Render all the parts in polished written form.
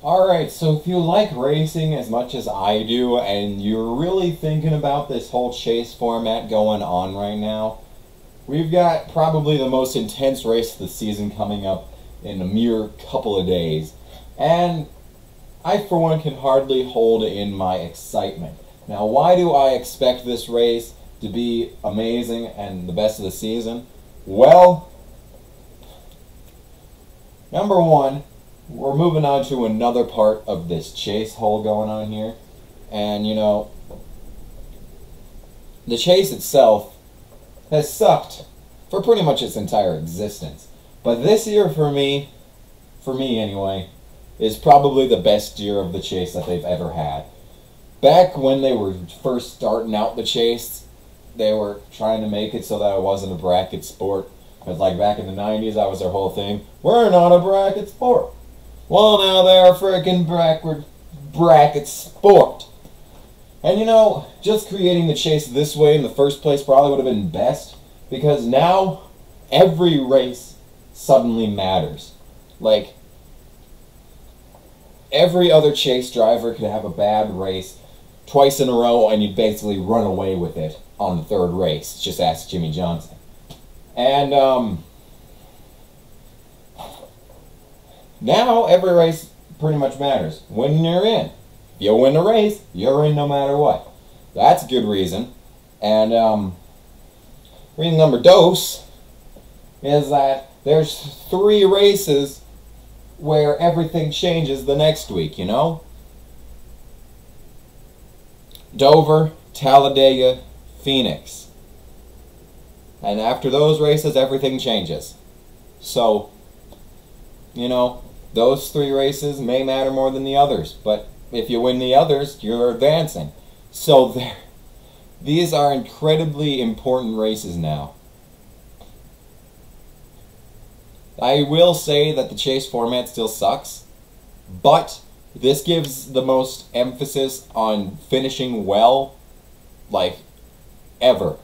Alright, so if you like racing as much as I do, and you're really thinking about this whole chase format going on right now, we've got probably the most intense race of the season coming up in a mere couple of days. And I, for one, can hardly hold in my excitement. Now, why do I expect this race to be amazing and the best of the season? Well, number one, we're moving on to another part of this chase hole going on here. And, you know, the chase itself has sucked for pretty much its entire existence. But this year for me anyway, is probably the best year of the chase that they've ever had. Back when they were first starting out the chase, they were trying to make it so that it wasn't a bracket sport. Because like back in the 90s, that was their whole thing. We're not a bracket sport. Well, now they're a freaking bracket sport. And you know, just creating the chase this way in the first place probably would have been best, because now every race suddenly matters. Like, every other chase driver could have a bad race twice in a row and you'd basically run away with it on the third race. Just ask Jimmie Johnson. And now every race pretty much matters. When you're in. If you win the race, you're in no matter what. That's a good reason. And reason number dos is that there's 3 races where everything changes the next week, you know? Dover, Talladega, Phoenix. And after those races, everything changes. So, you know, those 3 races may matter more than the others, but if you win the others, you're advancing. So these are incredibly important races now. I will say that the chase format still sucks, but this gives the most emphasis on finishing well, like, ever.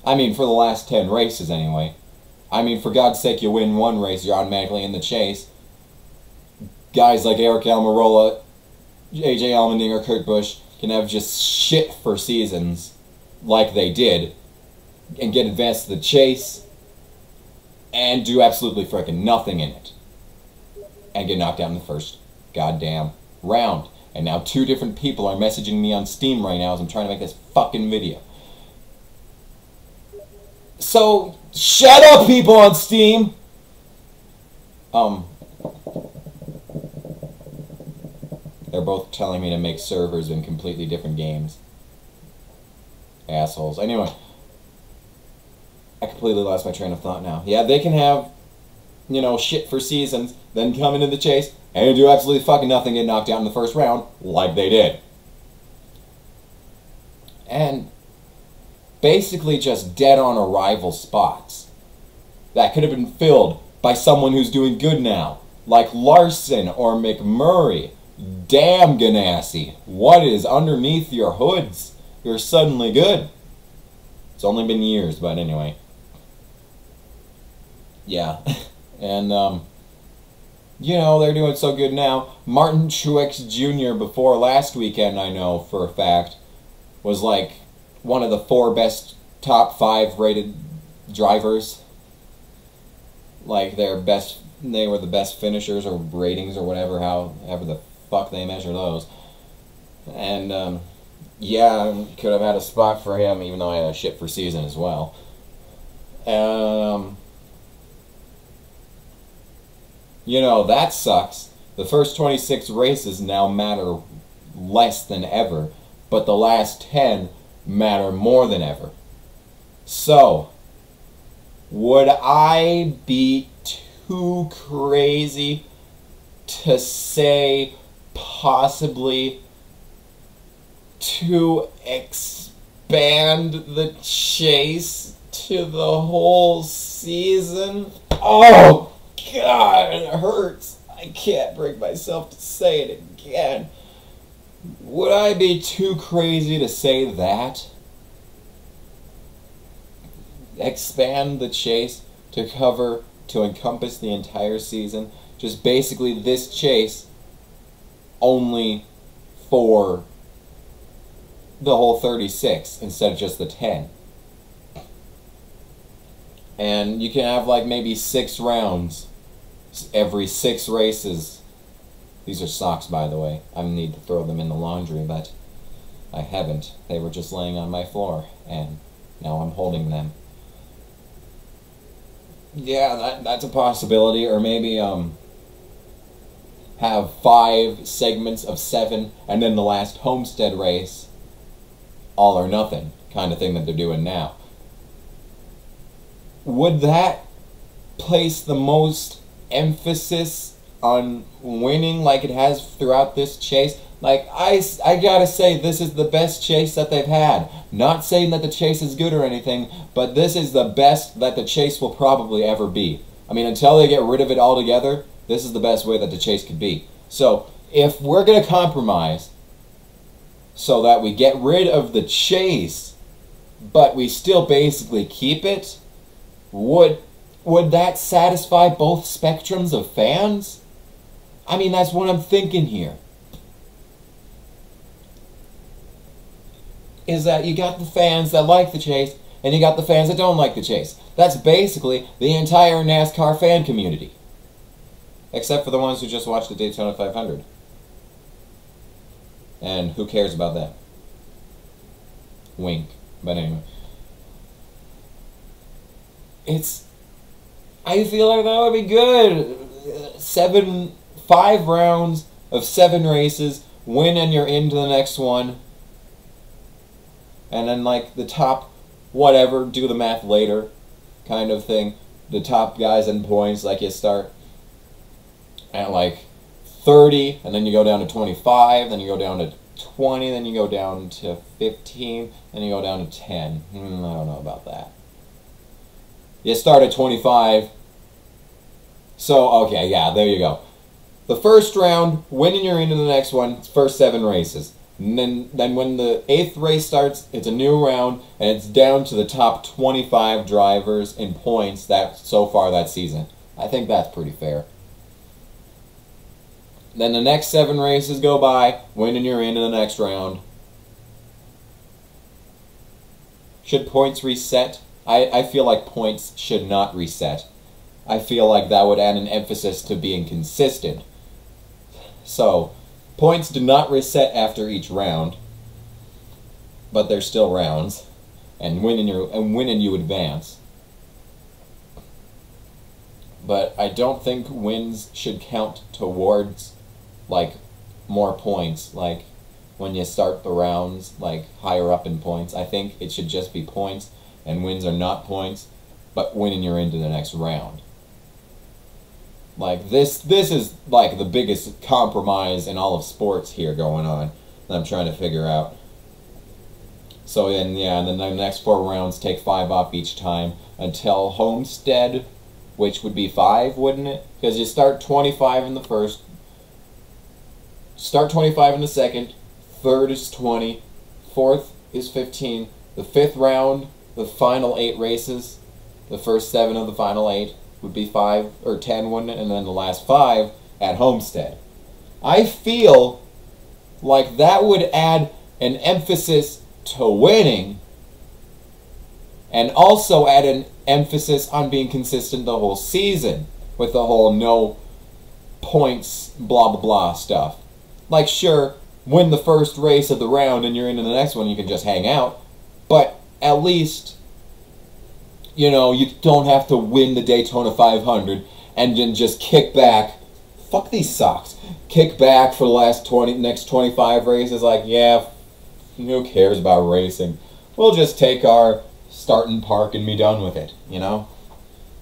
I mean, for the last 10 races anyway. I mean, for God's sake, you win one race, you're automatically in the chase. Guys like Aric Almirola, AJ Allmendinger, Kurt Busch can have just shit for seasons like they did and get advanced to the chase and do absolutely frickin' nothing in it and get knocked out in the first goddamn round. And now 2 different people are messaging me on Steam right now as I'm trying to make this fucking video. So, shut up, people on Steam! They're both telling me to make servers in completely different games. Assholes. Anyway, I completely lost my train of thought now. Yeah, they can have, you know, shit for seasons, then come into the chase and do absolutely fucking nothing, get knocked out in the first round, like they did. And basically just dead on arrival spots that could have been filled by someone who's doing good now, like Larson or McMurray. Damn, Ganassi, what is underneath your hoods? You're suddenly good. It's only been years, but anyway. Yeah. And, you know, they're doing so good now. Martin Truex Jr. before last weekend, I know for a fact, was like one of the 4 best top 5 rated drivers. Like they were the best finishers or ratings or whatever, however the fuck they measure those. And yeah, could have had a spot for him even though I had a shit for season as well. You know, that sucks. The first 26 races now matter less than ever, but the last 10 matter more than ever. So, would I be too crazy to say possibly to expand the chase to the whole season? Oh, God, it hurts. I can't bring myself to say it again. Would I be too crazy to say that? Expand the chase to encompass the entire season? Just basically this chase only for the whole 36 instead of just the 10. And you can have like maybe 6 rounds every 6 races. These are socks, by the way. I need to throw them in the laundry, but I haven't. They were just laying on my floor, and now I'm holding them. Yeah, that's a possibility. Or maybe have 5 segments of 7, and then the last Homestead race, all or nothing kind of thing that they're doing now. Would that place the most emphasis on winning like it has throughout this chase? Like, I gotta say, this is the best chase that they've had. Not saying that the chase is good or anything, but this is the best that the chase will probably ever be. I mean, until they get rid of it altogether, this is the best way that the chase could be. So, if we're gonna compromise so that we get rid of the chase, but we still basically keep it, would that satisfy both spectrums of fans? I mean, that's what I'm thinking here. Is that you got the fans that like the chase, and you got the fans that don't like the chase. That's basically the entire NASCAR fan community. Except for the ones who just watched the Daytona 500. And who cares about that? Wink. But anyway. I feel like that would be good. 5 rounds of 7 races, win and you're into the next one. And then like the top, whatever, do the math later kind of thing. The top guys in points, like you start at like 30, and then you go down to 25, then you go down to 20, then you go down to 15, then you go down to 10. I don't know about that. You start at 25. So, okay, yeah, there you go. The first round, winning you're into the next one, first 7 races. And then when the 8th race starts, it's a new round, and it's down to the top 25 drivers in points that so far that season. I think that's pretty fair. Then the next 7 races go by, winning you're into the next round. Should points reset? I feel like points should not reset. I feel like that would add an emphasis to being consistent. So, points do not reset after each round, but they're still rounds, and winning you advance. But I don't think wins should count towards like more points. Like when you start the rounds, like higher up in points, I think it should just be points, and wins are not points, but winning you're into the next round. Like, this is, like, the biggest compromise in all of sports here going on that I'm trying to figure out. So then, yeah, and then the next 4 rounds take 5 off each time until Homestead, which would be 5, wouldn't it? Because you start 25 in the first, start 25 in the second, 3rd is 20, 4th is 15, the 5th round, the final 8 races, the first 7 of the final 8, would be 5 or 10, wouldn't it? And then the last 5 at Homestead. I feel like that would add an emphasis to winning, and also add an emphasis on being consistent the whole season with the whole no points blah blah blah stuff. Like, sure, win the first race of the round and you're into the next one, you can just hang out, but at least, you know, you don't have to win the Daytona 500 and then just kick back. Fuck these socks. Kick back for the next 25 races. Like, yeah, who cares about racing? We'll just take our start and park and be done with it. You know,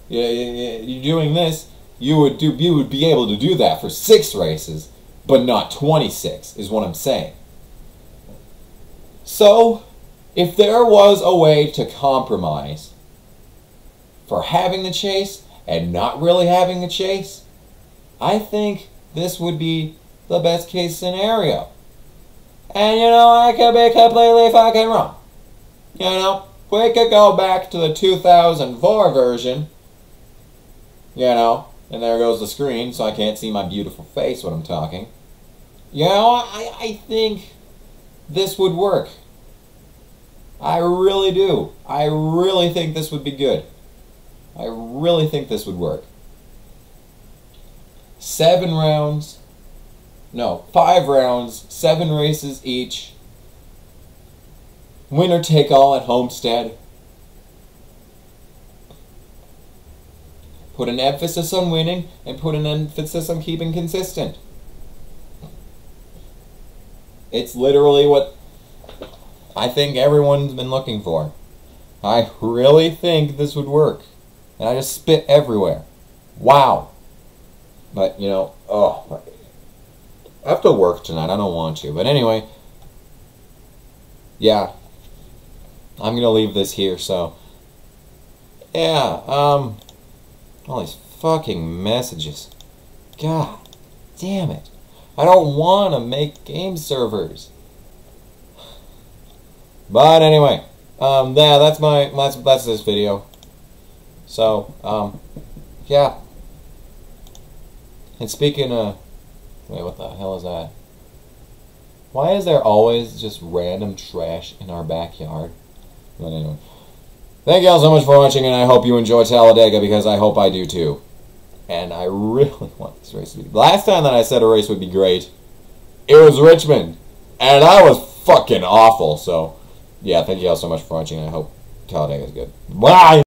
you're doing this. You would be able to do that for 6 races, but not 26. Is what I'm saying. So, if there was a way to compromise for having the chase and not really having the chase, I think this would be the best case scenario. And you know, I could be completely fucking wrong. You know, we could go back to the 2004 version, you know, and there goes the screen, so I can't see my beautiful face when I'm talking. You know, I think this would work. I really do. I really think this would be good. I really think this would work. 7 rounds. No, 5 rounds, 7 races each. Winner take all at Homestead. Put an emphasis on winning and put an emphasis on keeping consistent. It's literally what I think everyone's been looking for. I really think this would work. And I just spit everywhere. Wow. But, you know, oh, I have to work tonight. I don't want to. But anyway, yeah. I'm going to leave this here, so. Yeah, all these fucking messages. God damn it. I don't want to make game servers. But anyway, yeah, that's this video. So, yeah. And speaking of, wait, what the hell is that? Why is there always just random trash in our backyard? But anyway, thank you all so much for watching, and I hope you enjoy Talladega, because I hope I do too. And I really want this race to be. Last time that I said a race would be great, it was Richmond, and I was fucking awful. So, yeah, thank you all so much for watching, and I hope Talladega is good. Bye!